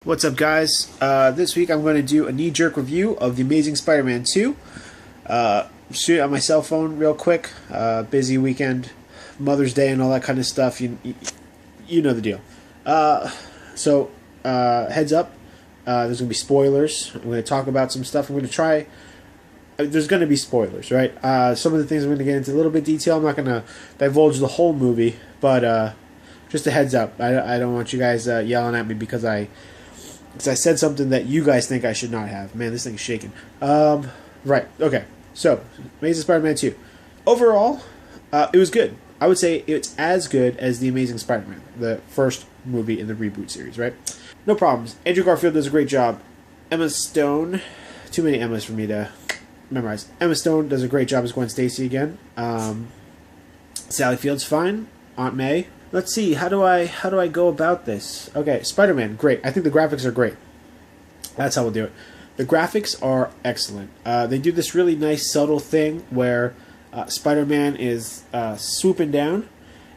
What's up, guys? This week I'm going to do a knee-jerk review of The Amazing Spider-Man 2. Shoot it on my cell phone real quick. Busy weekend, Mother's Day and all that kind of stuff. You know the deal. Heads up. There's going to be spoilers. I'm going to talk about some stuff. I'm going to try... There's going to be spoilers, right? Some of the things I'm going to get into a little bit detail. I'm not going to divulge the whole movie, but just a heads up. I don't want you guys yelling at me because I said something that you guys think I should not have. Man, this thing's shaking. Right, okay. So, Amazing Spider-Man 2. Overall, it was good. I would say it's as good as The Amazing Spider-Man, the first movie in the reboot series, right? No problems. Andrew Garfield does a great job. Emma Stone, too many Emmas for me to memorize. Emma Stone does a great job as Gwen Stacy again. Sally Field's fine. Aunt May. Let's see, how do I go about this? Okay, Spider-Man, great. I think the graphics are great. That's how we'll do it. The graphics are excellent. They do this really nice, subtle thing where Spider-Man is swooping down,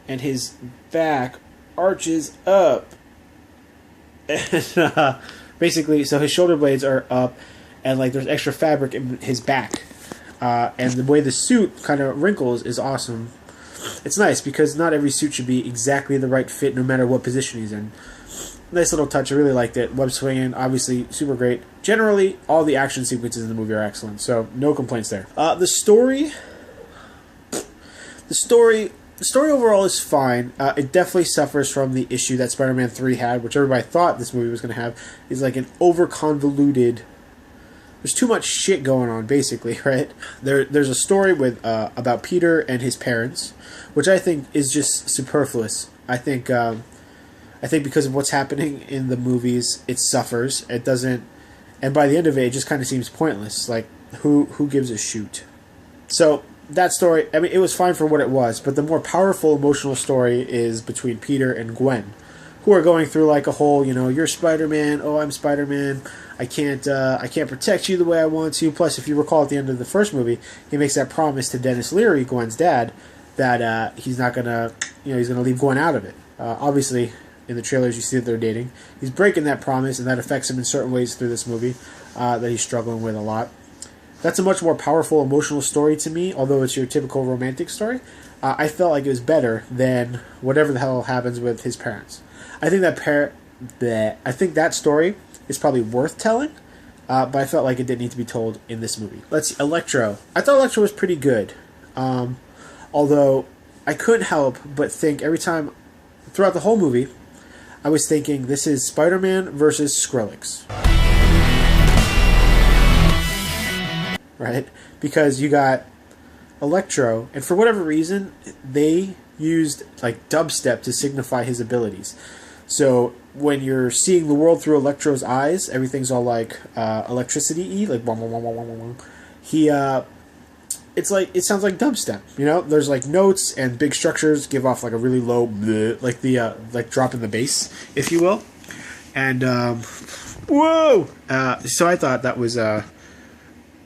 and his back arches up. And basically, so his shoulder blades are up, and like there's extra fabric in his back. And the way the suit kind of wrinkles is awesome. It's nice because not every suit should be exactly the right fit no matter what position he's in. Nice little touch. I really liked it. Web swinging, obviously super great. Generally, all the action sequences in the movie are excellent, so no complaints there. The story overall is fine. It definitely suffers from the issue that Spider-Man 3 had, which everybody thought this movie was going to have, is like an over-convoluted... There's too much shit going on, basically, right? There's a story with about Peter and his parents, which I think is just superfluous. I think because of what's happening in the movies, it suffers. It doesn't, and by the end of it, it just kind of seems pointless. Like, who gives a shoot? So that story, I mean, it was fine for what it was, but the more powerful emotional story is between Peter and Gwen, who are going through like a whole, you're Spider-Man, oh, I'm Spider-Man, I can't protect you the way I want to. Plus, if you recall at the end of the first movie, he makes that promise to Dennis Leary, Gwen's dad, that he's not gonna, he's gonna leave Gwen out of it. Obviously, in the trailers you see that they're dating. He's breaking that promise, and that affects him in certain ways through this movie that he's struggling with a lot. That's a much more powerful emotional story to me, although it's your typical romantic story. I felt like it was better than whatever the hell happens with his parents. I think that story is probably worth telling, but I felt like it didn't need to be told in this movie. Let's see, Electro. I thought Electro was pretty good, although I couldn't help but think every time, throughout the whole movie, I was thinking this is Spider-Man versus Skrillex. Right? Because you got Electro, and for whatever reason, they used like dubstep to signify his abilities. So when you're seeing the world through Electro's eyes, everything's all like electricity-y, like wah, wah, wah, wah, wah, wah. It sounds like dubstep. There's like notes and big structures give off like a really low, bleh, like the like drop in the bass, if you will. And whoa! So I thought that was I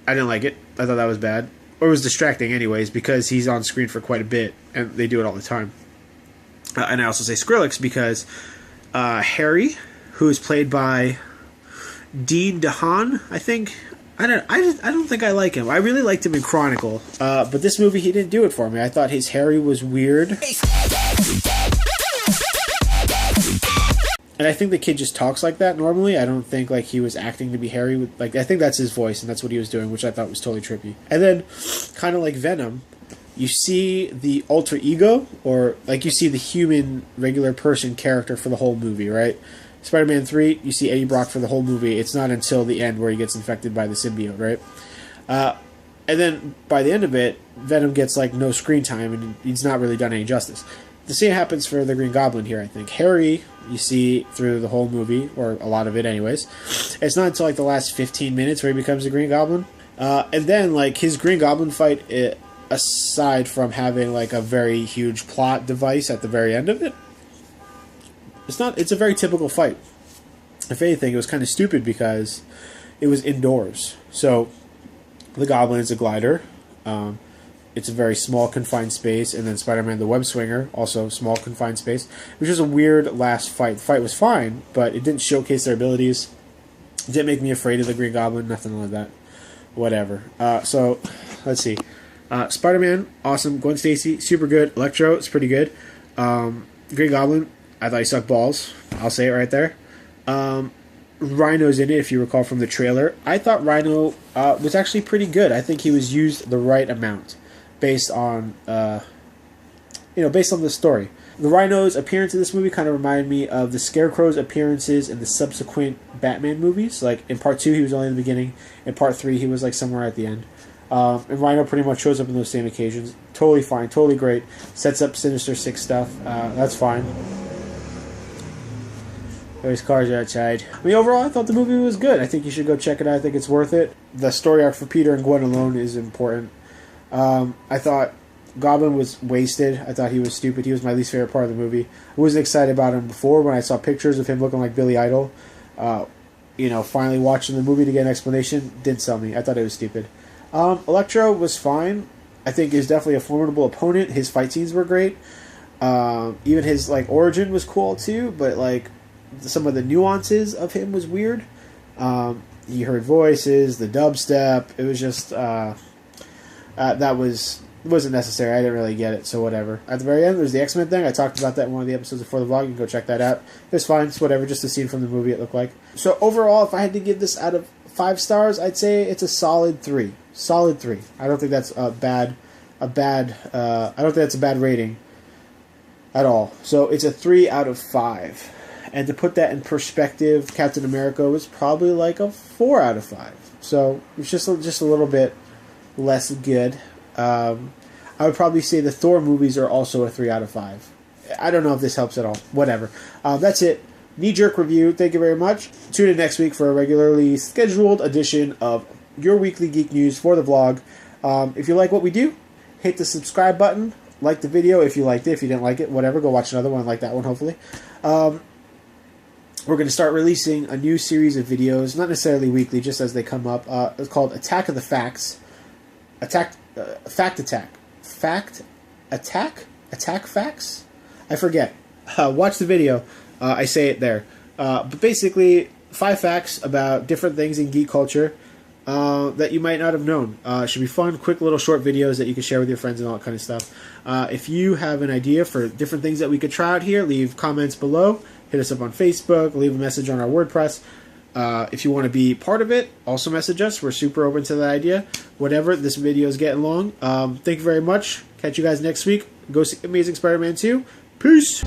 didn't like it. I thought that was bad, or it was distracting, anyways, because he's on screen for quite a bit, and they do it all the time. And I also say Skrillex because Harry, who is played by Dean DeHaan, I think. I don't think I like him. I really liked him in Chronicle, but this movie he didn't do it for me. I thought his Harry was weird, and I think the kid just talks like that normally. I don't think like he was acting to be Harry. I think that's his voice, and that's what he was doing, which I thought was totally trippy. And then, kind of like Venom, you see the alter ego, or like you see the human, regular person character for the whole movie, right? Spider-Man 3, you see Eddie Brock for the whole movie. It's not until the end where he gets infected by the symbiote, right? And then by the end of it, Venom gets like no screen time, and he's not really done any justice. The same happens for the Green Goblin here, I think. Harry, you see through the whole movie, or a lot of it anyways. It's not until like the last 15 minutes where he becomes the Green Goblin. And then like his Green Goblin fight, aside from having like a very huge plot device at the very end of it, it's a very typical fight. If anything, it was kind of stupid because it was indoors. So the Goblin is a glider. it's a very small confined space, and then Spider-Man the Web Swinger, also small confined space, which was a weird last fight. The fight was fine, but it didn't showcase their abilities. It didn't make me afraid of the Green Goblin, nothing like that. Whatever. So, let's see. Spider-Man, awesome. Gwen Stacy, super good. Electro, it's pretty good. Green Goblin, I thought he sucked balls. I'll say it right there. Rhino's in it, if you recall from the trailer. I thought Rhino was actually pretty good. I think he was used the right amount based on, based on the story. The Rhino's appearance in this movie kind of reminded me of the Scarecrow's appearances in the subsequent Batman movies. Like, in Part 2, he was only in the beginning. In Part 3, he was, like, somewhere at the end. And Rhino pretty much shows up in those same occasions. Totally fine, totally great. Sets up Sinister Six stuff. That's fine. There's cars outside. I mean, overall, I thought the movie was good. I think you should go check it out. I think it's worth it. The story arc for Peter and Gwen alone is important. I thought Goblin was wasted. I thought he was stupid. He was my least favorite part of the movie. I wasn't excited about him before when I saw pictures of him looking like Billy Idol. Finally watching the movie to get an explanation didn't sell me. I thought it was stupid. Electro was fine. I think he's definitely a formidable opponent. His fight scenes were great. Even his origin was cool too, but some of the nuances of him was weird. You heard voices, the dubstep. It was just it wasn't necessary. I didn't really get it, so whatever. At the very end, there's the X-Men thing. I talked about that in one of the episodes before the vlog. You can go check that out. It was fine. It's whatever. Just a scene from the movie it looked like. So overall, if I had to give this out of 5 stars, I'd say it's a solid 3. Solid 3. I don't think that's I don't think that's a bad rating at all. So it's a 3 out of 5. And to put that in perspective, Captain America was probably like a 4 out of 5. So it's just a little bit less good. I would probably say the Thor movies are also a 3 out of 5. I don't know if this helps at all. Whatever. That's it. Knee-jerk review. Thank you very much. Tune in next week for a regularly scheduled edition of your weekly geek news for the vlog. If you like what we do, hit the subscribe button. Like the video if you liked it. If you didn't like it, whatever. Go watch another one like that one, hopefully. We're going to start releasing a new series of videos, not necessarily weekly, just as they come up. It's called Attack of the Facts. Fact Attack. Attack Facts? I forget. Watch the video. I say it there. But basically, 5 facts about different things in geek culture that you might not have known. Should be fun, quick little short videos that you can share with your friends and all that kind of stuff. If you have an idea for different things that we could try out here, leave comments below. Hit us up on Facebook. Leave a message on our WordPress. If you want to be part of it, also message us. We're super open to that idea. Whatever, this video is getting long. Thank you very much. Catch you guys next week. Go see Amazing Spider-Man 2. Peace!